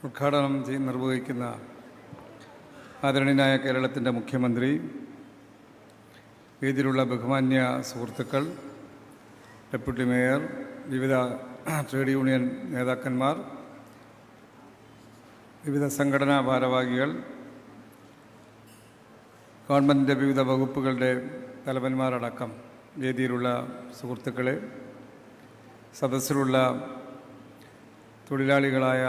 ഉദ്ഘാടനം നിർവഹിക്കുന്ന ആദരണീയനായ കേരളത്തിൻ്റെ മുഖ്യമന്ത്രി, വേദിയിലുള്ള ബഹുമാന്യ സുഹൃത്തുക്കൾ, ഡെപ്യൂട്ടി മേയർ, വിവിധ ട്രേഡ് യൂണിയൻ നേതാക്കന്മാർ, വിവിധ സംഘടനാ ഭാരവാഹികൾ, ഗവൺമെൻറ്റിൻ്റെ വിവിധ വകുപ്പുകളുടെ തലവന്മാരടക്കം വേദിയിലുള്ള സുഹൃത്തുക്കളെ, സദസ്സിലുള്ള തൊഴിലാളികളായ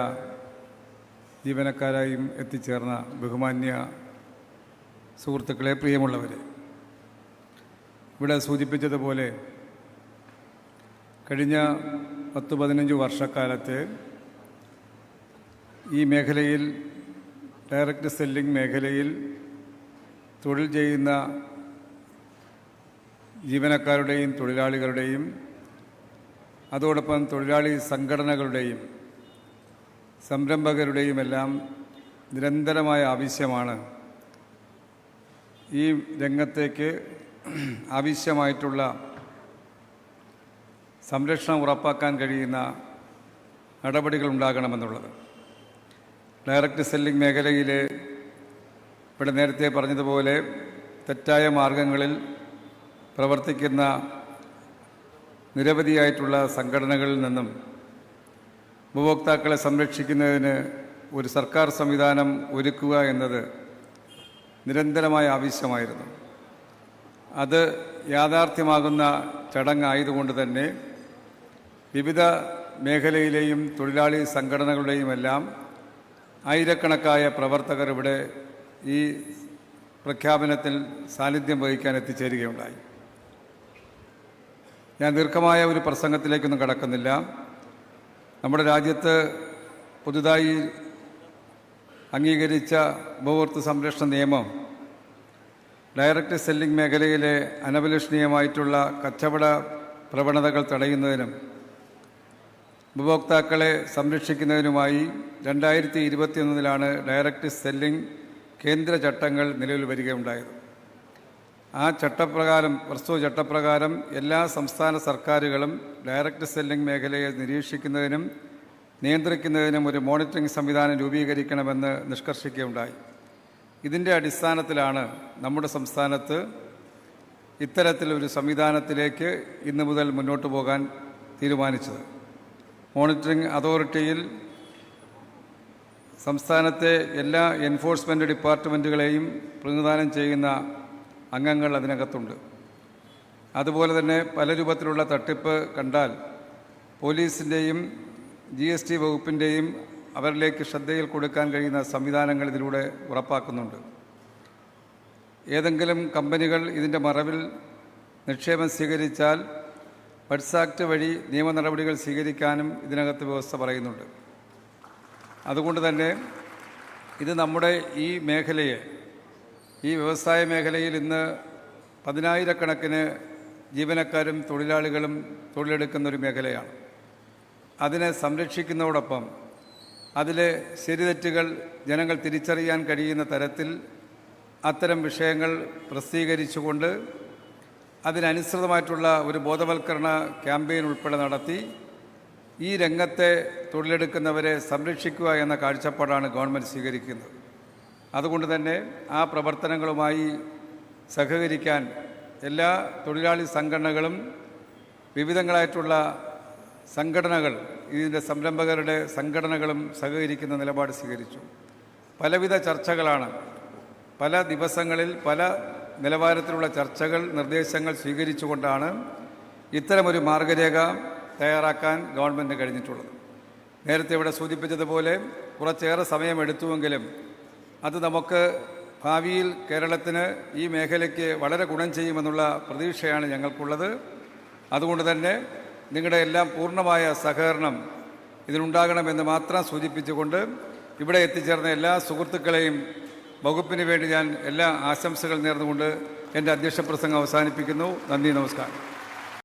ജീവനക്കാരായും എത്തിച്ചേർന്ന ബഹുമാന്യ സുഹൃത്തുക്കളെ, പ്രിയമുള്ളവരെ, ഇവിടെ സൂചിപ്പിച്ചതുപോലെ കഴിഞ്ഞ 10-15 വർഷക്കാലത്തെ ഈ മേഖലയിൽ, ഡയറക്റ്റ് സെല്ലിംഗ് മേഖലയിൽ തൊഴിൽ ചെയ്യുന്ന ജീവനക്കാരുടെയും തൊഴിലാളികളുടെയും അതോടൊപ്പം തൊഴിലാളി സംഘടനകളുടെയും സംരംഭകരുടെയുമെല്ലാം നിരന്തരമായ ആവശ്യമാണ് ഈ രംഗത്തേക്ക് ആവശ്യമായിട്ടുള്ള സംരക്ഷണം ഉറപ്പാക്കാൻ കഴിയുന്ന നടപടികൾ ഉണ്ടാകണമെന്നുള്ളത്. ഡയറക്റ്റ് സെല്ലിംഗ് മേഖലയിൽ ഇവിടെ നേരത്തെ പറഞ്ഞതുപോലെ തെറ്റായ മാർഗങ്ങളിൽ പ്രവർത്തിക്കുന്ന നിരവധിയായിട്ടുള്ള സംഘടനകളിൽ നിന്നും ഉപഭോക്താക്കളെ സംരക്ഷിക്കുന്നതിന് ഒരു സർക്കാർ സംവിധാനം ഒരുക്കുക എന്നത് നിരന്തരമായ ആവശ്യമായിരുന്നു. അത് യാഥാർത്ഥ്യമാകുന്ന ചടങ്ങായതുകൊണ്ട് തന്നെ വിവിധ മേഖലയിലെയും തൊഴിലാളി സംഘടനകളുടെയുമെല്ലാം ആയിരക്കണക്കായ പ്രവർത്തകർ ഇവിടെ ഈ പ്രഖ്യാപനത്തിൽ സാന്നിധ്യം വഹിക്കാൻ എത്തിച്ചേരുകയുണ്ടായി. ഞാൻ ദീർഘമായ ഒരു പ്രസംഗത്തിലേക്കൊന്നും കടക്കുന്നില്ല. നമ്മുടെ രാജ്യത്ത് പുതുതായി അംഗീകരിച്ച ഉപഭോക്തൃ സംരക്ഷണ നിയമം ഡയറക്റ്റ് സെല്ലിംഗ് മേഖലയിലെ അനഭിലഷണീയമായിട്ടുള്ള കച്ചവട പ്രവണതകൾ തടയുന്നതിനും ഉപഭോക്താക്കളെ സംരക്ഷിക്കുന്നതിനുമായി 2021 ഡയറക്റ്റ് സെല്ലിംഗ് കേന്ദ്ര ചട്ടങ്ങൾ നിലവിൽ വരികയുണ്ടായത്. ആ പ്രസ്തുത ചട്ടപ്രകാരം എല്ലാ സംസ്ഥാന സർക്കാരുകളും ഡയറക്റ്റ് സെല്ലിംഗ് മേഖലയെ നിരീക്ഷിക്കുന്നതിനും നിയന്ത്രിക്കുന്നതിനും ഒരു മോണിറ്ററിംഗ് സംവിധാനം രൂപീകരിക്കണമെന്ന് നിഷ്കർഷിക്കുകയുണ്ടായി. ഇതിൻ്റെ അടിസ്ഥാനത്തിലാണ് നമ്മുടെ സംസ്ഥാനത്ത് ഇത്തരത്തിലൊരു സംവിധാനത്തിലേക്ക് ഇന്നു മുതൽ മുന്നോട്ട് പോകാൻ തീരുമാനിച്ചത്. മോണിറ്ററിംഗ് അതോറിറ്റിയിൽ സംസ്ഥാനത്തെ എല്ലാ എൻഫോഴ്സ്മെൻറ്റ് ഡിപ്പാർട്ട്മെൻറ്റുകളെയും പ്രതിനിധാനം ചെയ്യുന്ന അംഗങ്ങൾ അതിനകത്തുണ്ട്. അതുപോലെ തന്നെ പല രൂപത്തിലുള്ള തട്ടിപ്പ് കണ്ടാൽ പോലീസിൻ്റെയും GST വകുപ്പിൻ്റെയും അവരിലേക്ക് ശ്രദ്ധയിൽ കൊടുക്കാൻ കഴിയുന്ന സംവിധാനങ്ങൾ ഇതിലൂടെ ഉറപ്പാക്കുന്നുണ്ട്. ഏതെങ്കിലും കമ്പനികൾ ഇതിൻ്റെ മറവിൽ നിക്ഷേപം സ്വീകരിച്ചാൽ ബഡ്സ് ആക്ട് വഴി നിയമ നടപടികൾ സ്വീകരിക്കാനും ഇതിനകത്ത് വ്യവസ്ഥ പറയുന്നുണ്ട്. അതുകൊണ്ട് തന്നെ ഇത് നമ്മുടെ ഈ മേഖലയെ, ഈ വ്യവസായ മേഖലയിൽ ഇന്ന് 10,000-കണക്കിന് ജീവനക്കാരും തൊഴിലാളികളും തൊഴിലെടുക്കുന്നൊരു മേഖലയാണ്. അതിനെ സംരക്ഷിക്കുന്നതോടൊപ്പം അതിലെ ശരിതെറ്റുകൾ ജനങ്ങൾ തിരിച്ചറിയാൻ കഴിയുന്ന തരത്തിൽ അത്തരം വിഷയങ്ങൾ പ്രസിദ്ധീകരിച്ചുകൊണ്ട് അതിനനുസൃതമായിട്ടുള്ള ഒരു ബോധവൽക്കരണ ക്യാമ്പയിൻ ഉൾപ്പെടെ നടത്തി ഈ രംഗത്തെ തൊഴിലെടുക്കുന്നവരെ സംരക്ഷിക്കുക എന്ന കാഴ്ചപ്പാടാണ് ഗവൺമെൻറ് സ്വീകരിക്കുന്നത്. അതുകൊണ്ട് തന്നെ ആ പ്രവർത്തനങ്ങളുമായി സഹകരിക്കാൻ എല്ലാ തൊഴിലാളി സംഘടനകളും, വിവിധങ്ങളായിട്ടുള്ള സംഘടനകൾ, ഇതിൻ്റെ സംരംഭകരുടെ സംഘടനകളും സഹകരിക്കുന്ന നിലപാട് സ്വീകരിച്ചു. പലവിധ ചർച്ചകളാണ്, പല ദിവസങ്ങളിൽ പല നിലവാരത്തിലുള്ള ചർച്ചകൾ, നിർദ്ദേശങ്ങൾ സ്വീകരിച്ചുകൊണ്ടാണ് ഇത്തരമൊരു മാർഗരേഖ തയ്യാറാക്കാൻ ഗവൺമെൻറ് കഴിഞ്ഞിട്ടുള്ളത്. നേരത്തെ ഇവിടെ സൂചിപ്പിച്ചതുപോലെ കുറച്ചേറെ സമയമെടുത്തുവെങ്കിലും അത് നമുക്ക് ഭാവിയിൽ കേരളത്തിന്, ഈ മേഖലയ്ക്ക് വളരെ ഗുണം ചെയ്യുമെന്നുള്ള പ്രതീക്ഷയാണ് ഞങ്ങൾക്കുള്ളത്. അതുകൊണ്ട് തന്നെ നിങ്ങളുടെ എല്ലാം പൂർണ്ണമായ സഹകരണം ഇതിനുണ്ടാകണമെന്ന് മാത്രം സൂചിപ്പിച്ചുകൊണ്ട് ഇവിടെ എത്തിച്ചേർന്ന എല്ലാ സുഹൃത്തുക്കളെയും വകുപ്പിന് വേണ്ടി ഞാൻ എല്ലാ ആശംസകൾ നേർന്നുകൊണ്ട് എൻ്റെ അധ്യക്ഷ പ്രസംഗം അവസാനിപ്പിക്കുന്നു. നന്ദി, നമസ്കാരം.